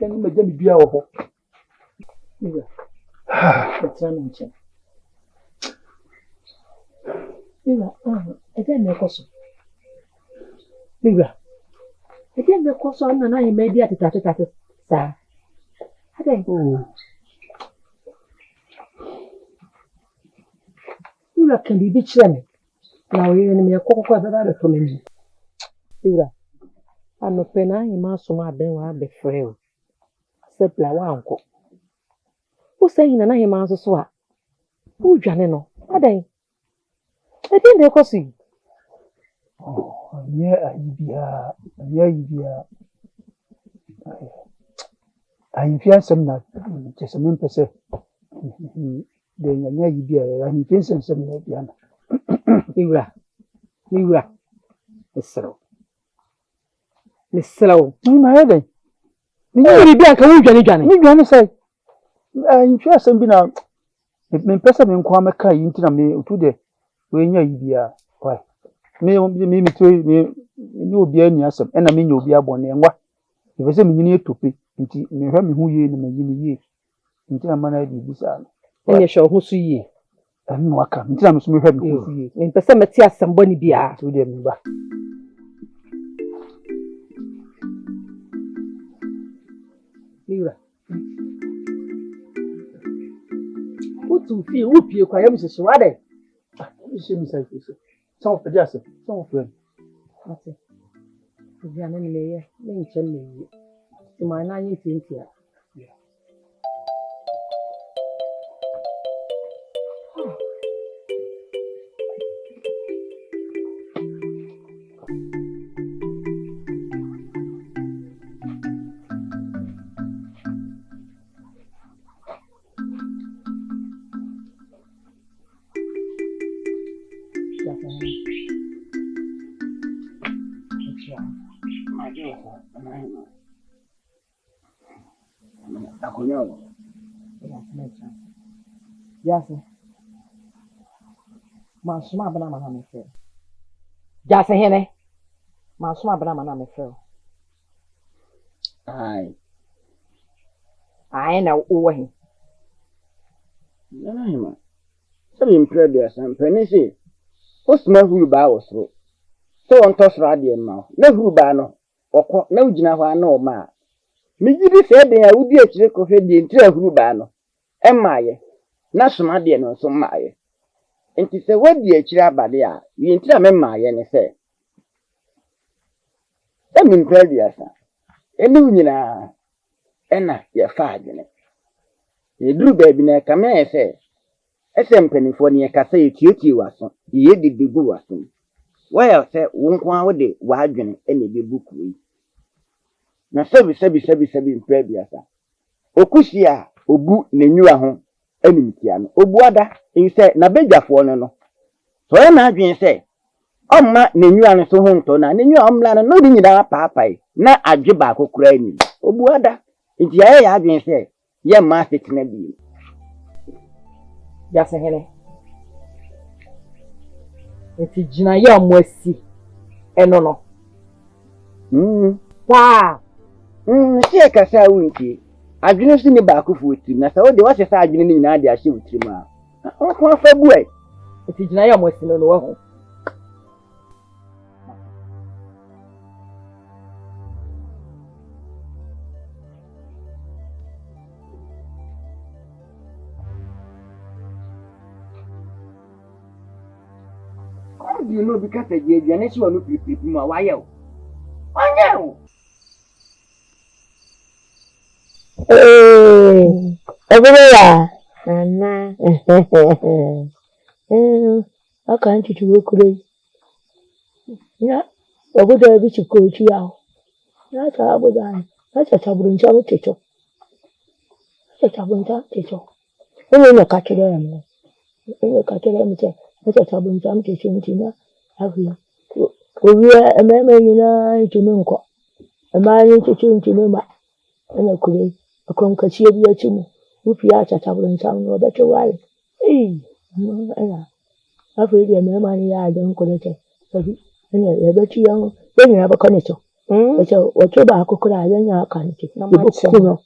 can imagine be our Determination. Again, the question. Again, the question, and I immediately started, sir. I think, you can be bitching. Now you're in a cocoa that for me. You are no penna, you must so much been be frail. Except la uncle. Who's saying an I must swap? Who, Janino? I think they're crossing. Oh, yeah, I fear some that just a member say. Then I be a Vincent some Piana. You are. Miss Slow. Miss Slow. My head. You be a Johnny. You gonna say, I fear some be now. It may press them in Quamaca into me today. When you be a why. Me you be any awesome, and I mean you'll be a bonnet and what? If I say me need to pay, into me have me who ye in the ye. Into a man I be bizarre. And you shall who see ye. And no, I come. Until I'm so happy. In Pesamatia, somebody be out to them. What to feel whoop you, I am Mrs. Swade. You see me say, some of the just some of them. That's it. If you are an enemy, let me tell you. To my 19th year. Yes, Masuma banana me fail. Just a henny. Masuma banana me fail. I know who him. No, some imprevious and penny. What's my who bows through? So on toss radium mouth. No who banno, or no Jinawa no ma. Me give said they would be a trick of a dear who banno. Am I? National dear no so my. And to say what dear Chirabadia, you intermember my and say. Some imprevious. And you Enna, your father. You drew baby neck, a man say. SM Pennyphone Cassay Tuty was on, ye did the boo was on. Well, said, won't one day, wagon any be book we. Na sebi imprevious. Okushia, Obu, Nenua home, Enimiano, Obuada, he said, Nabeja for no. So I'm not being say, ma Nenua so home to na, Nenua Omlana, no dinner papa, na Ajibako crying. Obuada, it's ya being say, ya master Nebi. Just a henny. It's Jinaya Mwesi. No. Wow. See a cassa winky. I didn't see the back of with him. That's all there was a sergeant in Nadia. She would trim out. Oh, February. It's Jinaya Mwesi no. You know, because the Janus will look at people. Why you? Everywhere. Nana. I can't you work with yeah, over there, which you go to you. That's how I would die. That's a trouble in some teacher. That's a trouble in some teacher. And then I catch them. And I catch them. That's a trouble in some teacher. Have you? We are a man in to Munko. A man into tune to Mumma. And a could a concatia be a chimo. Whoop ya trouble in some or better way. Eh, I've really a man I don't collect it. And I bet you young, then you have a connection. Wacho ba ko kura yanya kanti. Kuno.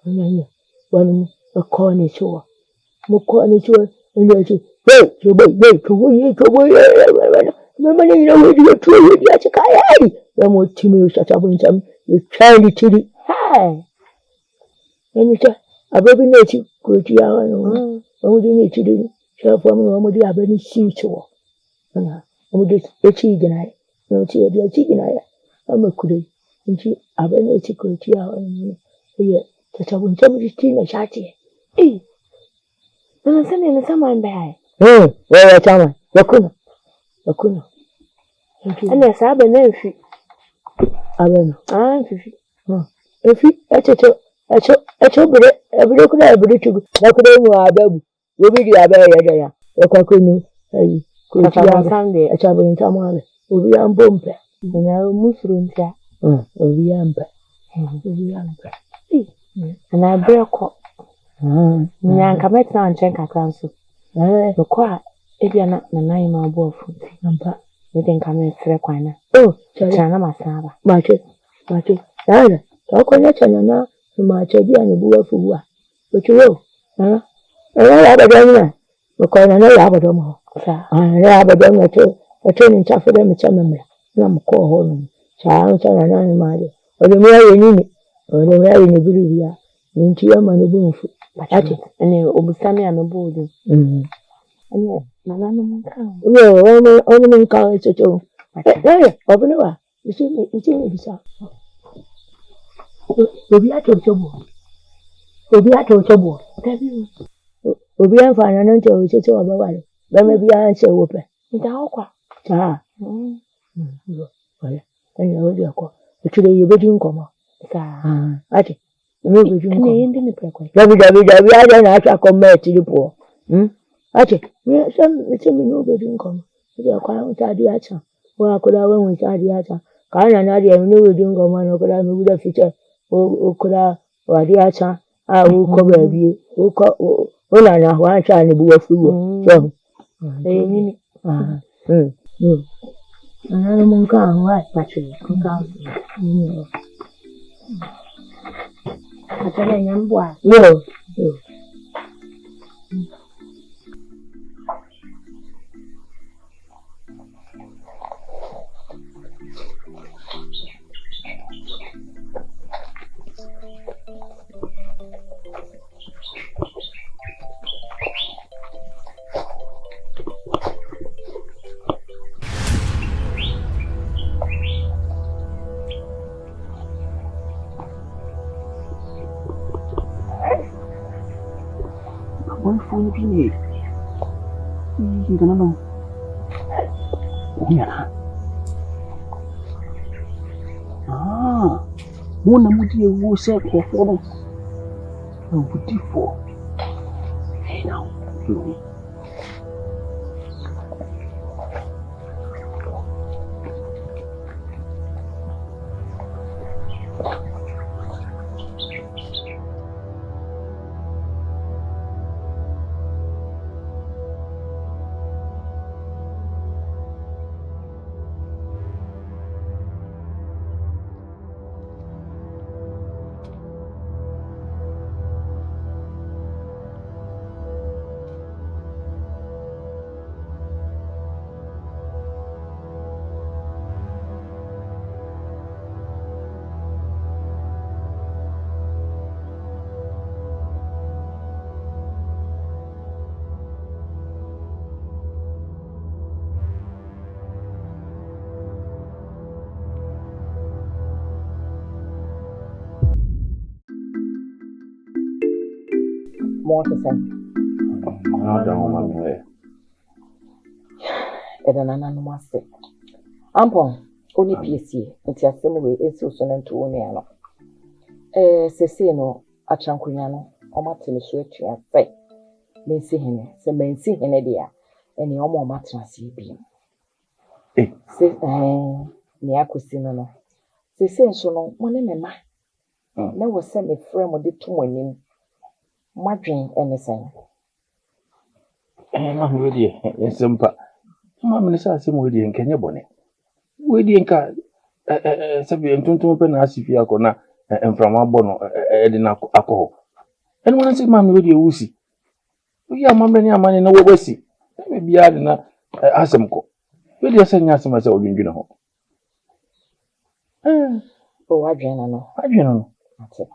Nyanya. Wani ko ne ciwo. Mu ko ne ciwo. Ina ce, "Hey, to boy. Mama ne wuri ya tuwo ya ci kaya ari." Da mu timi ya ta bun tam. Ya chali tiri. Hai. Eni ta ababi ne ci ko ci ya wani. Mu ne ci din. Shafa mu da abani shi ciwo. Mu da ya ci gina. Mu ci ya ci gina ya. Amma kudai. In ci abani ci ko ci ya wani. Ya ta bun tam ci na shati. Nana sani na sama mbe. Wewe chama. Yakuna. Ana saba na mfi. Abana. Mfi. Efi echo bure kuna bure tugu. Na kuna mu ababu. Obi di abaya ya da ya. Wakakunu. Ayi. Ko ti ya Sunday. Acha bun tamale. Obi ya mbompe. Na musuru ntia. Obi ya mpe. Na breko. Nyanka metina nchen kakra nso. Mekwa ebia na nan ma abo afu. Ampa. Meden ka me frɛ kwan na. Chana masaba. Mache. Dala. Ko nya chana na mache bia ne buwa fuwa. Ochiwo. Ya abadon na. Ko na ya abadon mo. Ya abadon na to ni chafu de me chamemra. Na mko ho no. Cha chana na ni mali. Ole mu aye ni biri bia. Nti ya ma ne bu mfu. Ati ene obusami amebodi. Ene nana no munka. Ono munka echocho. Obunwa. Isi bisa. Obi ato chobo. Tabi. Obi anfa na nti o cheche obawale. Ba me bia nche wope. Nda okwa. Ta. Wala. Ene o di akọ. Etule yebedi nkomo. Sa. Ati. Yebedi nkomo. Ene ndi ni prekwa. Dabi aja na acha comment lipo. Ati. Me mi no bedi nkomo. Ndi akwa nta di acha. Wa akura wa nta di acha. Ka na di mi no bedi nkomo na akura mi buda fiche. Okura wa di acha. Uko baby. Uko ona na wa acha ni buwa fuwo. So. Nini. Ana munka wa pachi. Munka. Atana nyambwa. Yo. Phone pini. Kana no. Onya. Muna mudi wo se ko fo no. Mudi fo. Hey now. More to say. Nana no mase. Ampon, oni PSC, nti asem we esi so na nto oni ano. Sese no achankunya no, o matene so atua fe. Mensi hene, se mensi hene dia, eni o mo matena se bi. Se ni akosi no. Sese nso no, mo ne mema. Na wo se me frɛ mo de to anim. Madwen emesen. Ma ho die, yesempa. Ma me sa asem we die nkenye bone. We die nka Sabi ntonto pe na asifi akona enframa bɔ no de na akɔ. Eno wana se maame we de ewusi. Oyi amamre ni amane na wobasi. Me bia de na asem kɔ. We de se nya asem ase odwindwina ho. O wadwena no. Adwena no. Ate.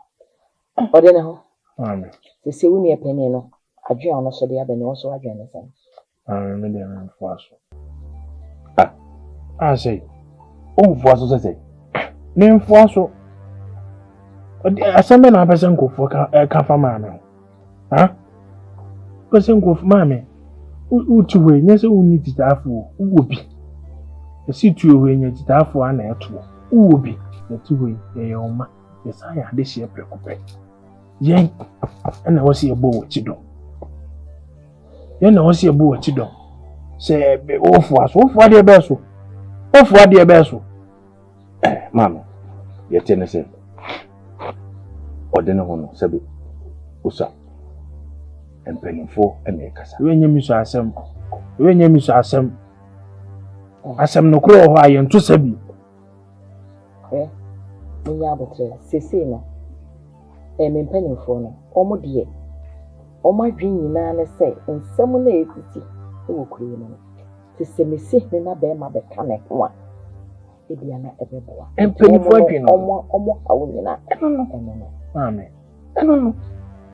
Ode ne ho. Maame. Se wuni epene no. Adwena ono so de abene wo so wadwena sen. Me de na mfuaso. Say. Oh, mfuaso say. Me mfuaso. Asambe na pese nkofo ka fa maame. Ha? Pese nkofo maame. Utuwe nyese uni titafo uwobi. Esi tuwe nye titafo ana eto. Uwobi. Tuwe ye oma. Yesa ya de hye prekope. Yen na wo se ebo wachido. Yen na wo se ebo wachido. Se ofuaso de beso. Ofuwa de beso. Maame. Ye tene se. Odene hono sebe usa empenifo emekasa wenye miso asem asem no kro ho ayento sabi nya abotre sese no empenifo no omo de omo adwen nyina ne se nsem na etiti wo kure no sese mesi ne na be ma be ka ne ho a ebia na ebeboa empenifo adwen no omo awo nyina Mame, no.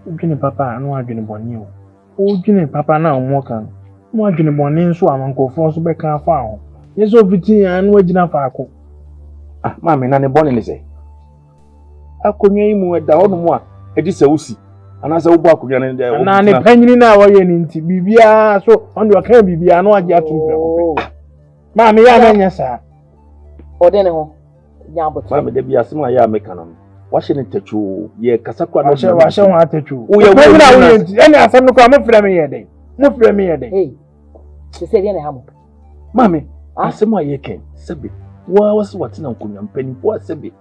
Ujine papa anu adwene boni o. Ujine papa na omo kan. Mo adwene boni nso amankofo nso be kan afa ho. Yeso fiti anu agina fa ako. Mame na ne boni ne se. Akonwa yi mu eda hono mu a edi se wusi. Ana se wo bo akonwa ne de. Na ne panyini na woye ni nti bibia so on de kan bibia no age atu mpe. Mame ya na nya sa. Ode ne ho. Nya botu. Mame de bia sima ya meka no. Washine techu ye kasakwa no washe wa techu uye wuye ene asem no kwa mfrɛ me yede hey se de ne hamo mame asem a ye ken sebe wa wase watina nkunya mpani po asebe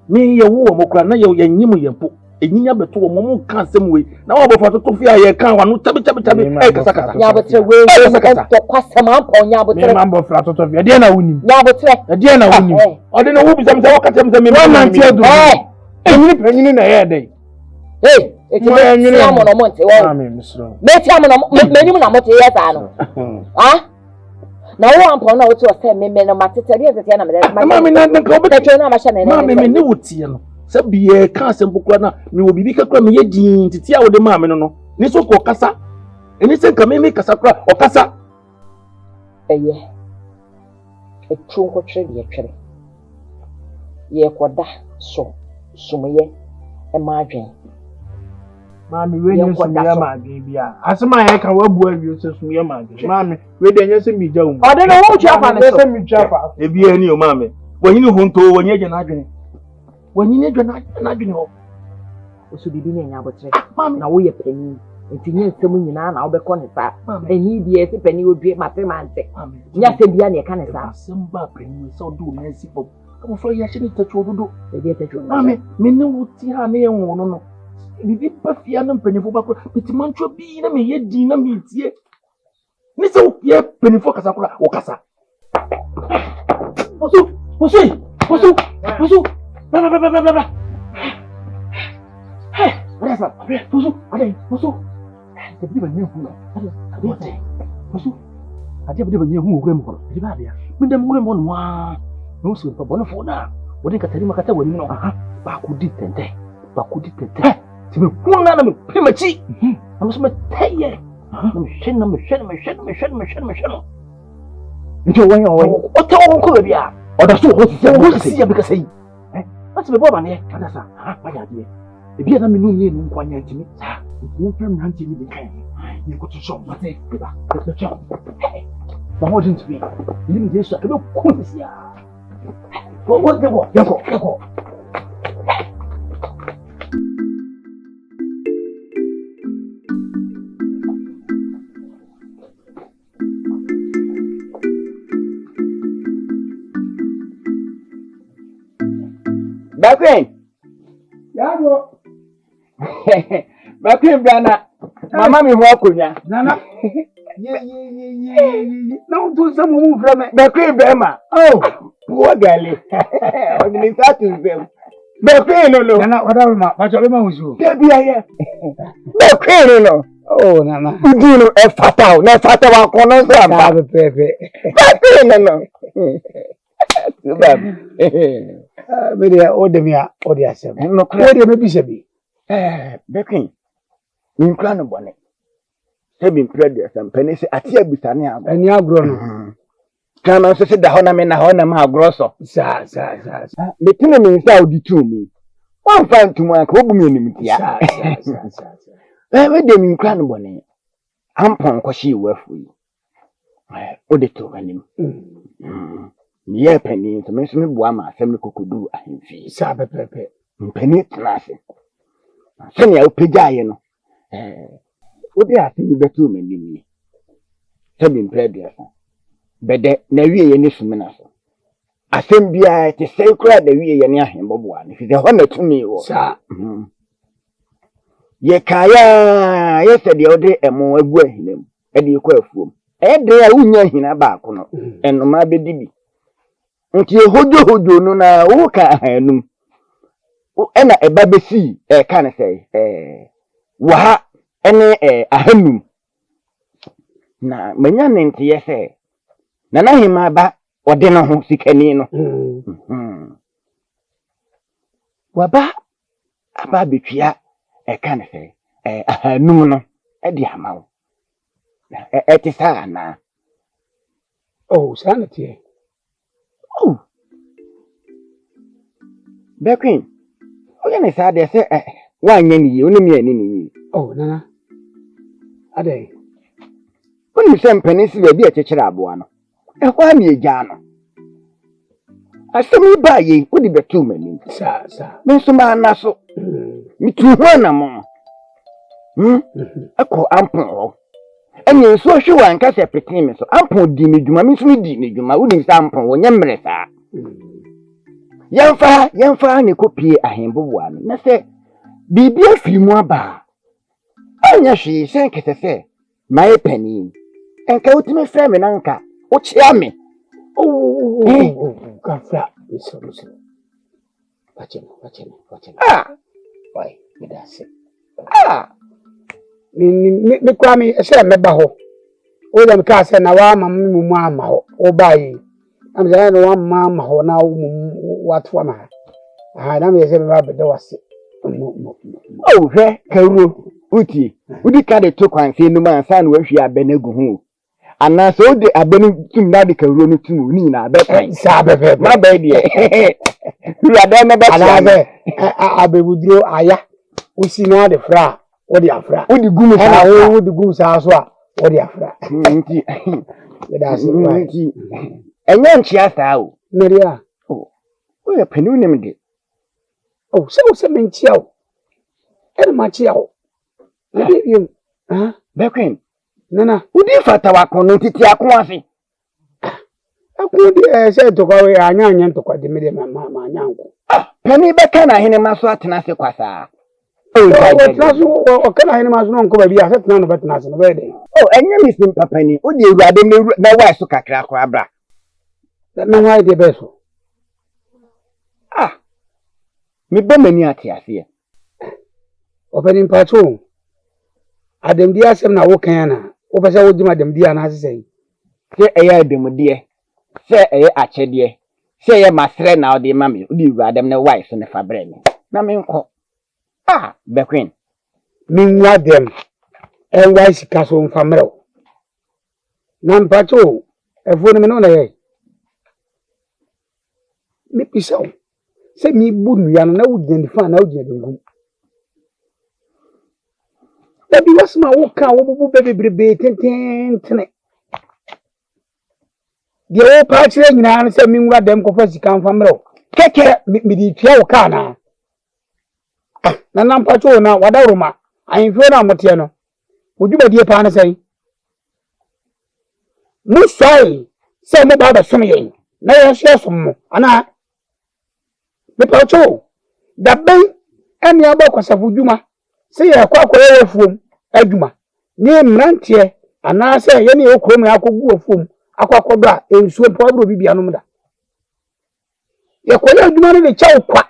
me ye wo mo kra na ye yanyim ye po enyinya beto wo mo kan asem we na wa bofa to fi a ye kan wa no tabi kasakasa nya botre we to kwasam ampo nya botre me man bofra to fi de na wunim nya botre de na wunim o de na wo bisam se wakatem se me man ti adu Penny na here day. Hey, it's a monument. Make a monument na mote yesano. Ah? Na wo ampo na wo to say me na matete dey tete na me. Mama na nka obi tete na ma hye na. Mama me ne wotie no. Se biye ka asem bukura na me wo bibi kakura me yedin titi a wo de mama no. Ni so ko kasa. Eni se nka me kasa kura o kasa. Eye. Etu nko twere de twere. Ye koda so. Sumuye emadwen mami we nye sumuye madwen bia asema ye ka wabu awie se sumuye madwen mami we de nye se mija um ode no wo twa fa ne se mija fa e bia ni o mami wanyini honto wanye je na adwen wanyini je na adwen ho oso bibi ne nya abotre mami na wo ye pani ntinye nsem nyina na wo be ko ne sa eni die se pani odue matemante nya se bia ne ka ne sa asem pani se odu na si pop I'm afraid I shouldn't touch you. Mammy, me no tea, honey, and no. Bibi Pafian and Penny for Baco, but Mancho be in a me, Dina meets ye. Miss ye, Penny for Casacra, or Casa. Posu, hey, where's that? Posu, the people knew who I didn't even who Grimble, the Babia, with them women one. No so for bonfo na wodi katari makata wani no ba ku di tente ti me kunna na me primachi am so me taye na me shen njo wanya o te o ko bia o da so o si ya bika sei ati me boba ne ada sa ba ya die e bia na me nu nie nu kwanya ntimi sa ni fam na ntimi de kan ni ko to so mate ba to so ba ho din timi ni me jesu ke be ku si ya What the what? Yako. Bakwen. Yabo. Bakwen brana. Mama mi ho akonya. Nana. Ye. Na untu samu mu frame. Bakwen bema. Oh. What galley? I'm going to start to them. The queen, no, Nana, whatever, but you're my who's there be a the queen, no. Oh, Nana. You do a fatal, no fatal, corner, Have pepe. the queen, no. Too bad. Maybe I order me a order yourself. No, What do you maybe say? the queen. In plan of one. Having predators and pennies at here Bitania. And you are grown. Can I say the honor men, my grosso? Sir. Between me, Saudi to me. One fine to my community. Sir. Where they mean clan bonnet. Ampon, because she were for you. What they told him. Ye penny to miss me, Wama, Family could do a him fee. Sir, pepe. Penny nothing. Send you Pejayan. What they are saying better many. Having predators. But the way you need to menace. I think be I to say, cry the way you near him, Bob one. If it's a honor to me, Sir. Ye kaya, yesterday, all day, and more away him, and you quite fool. And they are unya in a back, and no my baby. Until Hojo no na woka hanum. And a baby see, can I say, Waha, any a hanum. Na, manyan into yes, Nana hima ba odena ho sikani no. Waba aba betwia kan se ahanum no e di amawo. Ti sa na. Oh, sanity. Oh. Bequin. O ye ne sa de se wa nya ni onim ya ni. Oh, Nana. Ade. Oni se mpanisi ba bi a chekere aboa no. Kwa mi ejano. Asemi ba ye, odi betu mani. Sir. Me so ma na so. Mi tu ho na mo. Akọ ampon ho. Enye so hwe wan ka se petin me so. Ampon di ni djuma, mi so mi di ni djuma. Odi sa ampon wo nya mre sa. Yemfa ne kopie ahembo wa no. Na se bibi afiri mu aba. Anya hwe se nkese se mai pani. Enka utime frɛ me nanka. Uchiame. Gafra. Listen. Watch him. Why? That's it. Me kwame say meba ho. O dem ka say na wa ma mu ama ho. O bai. Am say na wa ma ho na what for ma. Na me say me ba bede wase. Oh, hwe kawuro. Uti. Udi ka de to kwan fe no man sa na wa hwi abenagu ho. Ana so de abenu tum na de kawuro no tum ni na abekan. Sa bebe. Ma ba die. Ru ada na ba Ala be abebudro aya. Usi na de fra. O de afra. Udi gumu sa. O de gumu sa so a. O de afra. Nti. That's right. Nti. Enya nchia sa o. Maria. Oh. O ye penu nim de. Oh, so me nchia o. E ma chia o. Ebi Bekwin. Nana. Udi fata wakono titi akwase. Akudi say to kwa we anya to kwa de me de ma nyanko. Pani beka na hene maso atena se kwasa. Oh, trasu o kana hene maso no nko ba bia setna no betna se no be de. Oh, enya misim papani. Odi ewurade na wa so kakra kwa abra. Na why de be so? Me be mani ate ase. Opening part 2. Adem dia sem na wo kan na. Wo pese wo jima adem dia na ase sei. Se eye adem de. Se eye achede. Se eye masre na odi mame. Odi ewurade na wa so ne fabre me. Na me nko. Bekwin. Minwa dem. Enwa sika so mfamre. Na mpacho efo ne me no na ye. Me pisa o. Se mi bunu ya na wo gyan fa na wo gyan dungum. Dabi wasma wo ka wo bubu bebrebe tententene. Die wo pa kire nyina na se minwa dem ko fa sika mfamre. Keke mi di tua wo ka na. Na nampacho na wadawruma ayinfo na mote no ojuba die pa na sai musai se mo ba som yen na ye hye som mo ana me pacho da ben eni abakwasafo djuma se ye kwakwa ye fuom adjuma ni mrantie ana se ye ne okrom ya kogu ofuom akwakodo a ensuo po abro bibia no mda ye koya adwuma no ne kya kwa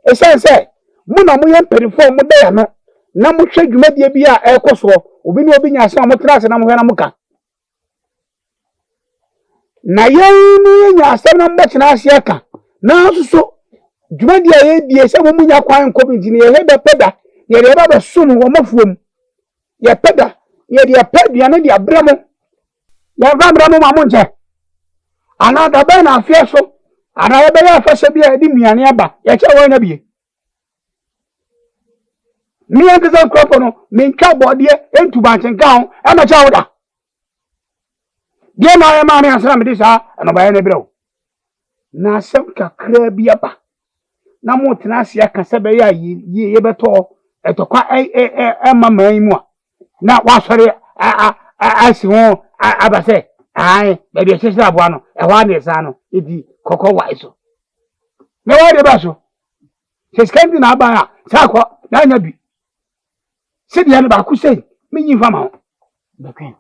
esense mu na mo ye mperifo mo da ya no na mo hwe dwumadie bi a ekoso obi ne obi nya ase mo tra ase na mo hwe na mo ka na ye ni nya ase na mo chena ase aka na so dwumadie a ye die se mo munya kwan nkobi ne ye hebe peda ye de ba so no wo mafuom ye peda ye de pedua ne de abramo ya abramo ma mo nche ana da ba na afia so ana ye be ya afase bi a di nuane aba ye che wo na bie mi en kesa kropo no mi ntwa bode entu banchenka ho e ma cha woda die na ye ma me asra me di sa no ba ye na brew na asem kakra bi aba na mo tena ase aka se be ya ye beto etokwa mama yi mu a na wa sori asi ho abase ai be bi chese aboa no e ho na sa no edi kokko wa iso me wa de ba so se skendi na aba ya sa ko na nya bi se dia ne ba ku sei me yin fama ho Bequin.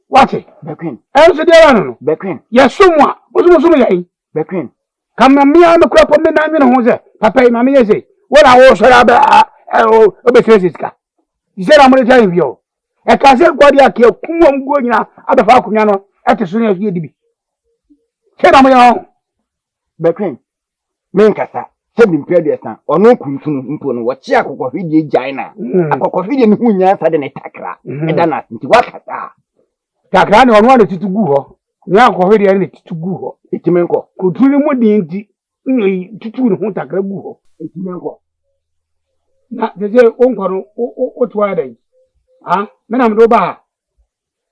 wate Bequin. e so dia no Bequin. ye sumwa osumo yai Bequin. kama mia me kura po me na nwene ho se papa ma me yese wona wo so ra ba o be sesika zera mo le tan bio e ka se gwadi ake kumwam go nyina abefa akonya no ete so ne dibi se na mo yo Bequin. Men kasa. Se bi mpede san. Ono kuntunu mpo no wo chi akokofidie gyan na. Akokofidie ne hu nya sa de ne takra. Eda na nti wakata. takra ne ono na titugu ho nya ko hwe ne titugu ho Etimenko. kutuli mu dinti ni titu ne hu takra gu ho Etimenko. na je onko no o tuwa dai ah me na mdo ba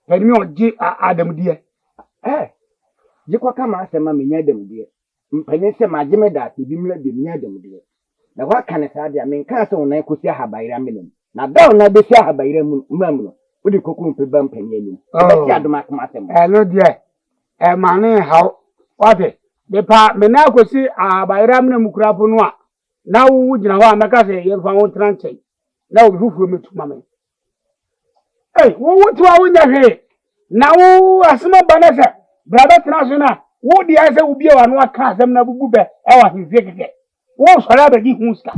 pedi mi oje adam die Jikwa kama asema menya demdie. Mpanye se magime da ti bimla de menya demdie. Na waka ne sa dia menka se wona ekosi ahabaira menem. Na daw na besi ahabaira mu no. Odi koku mpeba mpanye anim. Beti adoma kama asema. no die mane haw wate de pa me na kosi ahabaira menem kurapo no a na wu gina ho ameka se ye fa won tranche na wo fufuo metuma me wo tuwa wonya hwe na wo asema banese brother transona wo di ase wo bia wa no aka asem na bubu be e wa hifie keke wo sori abegi hu ska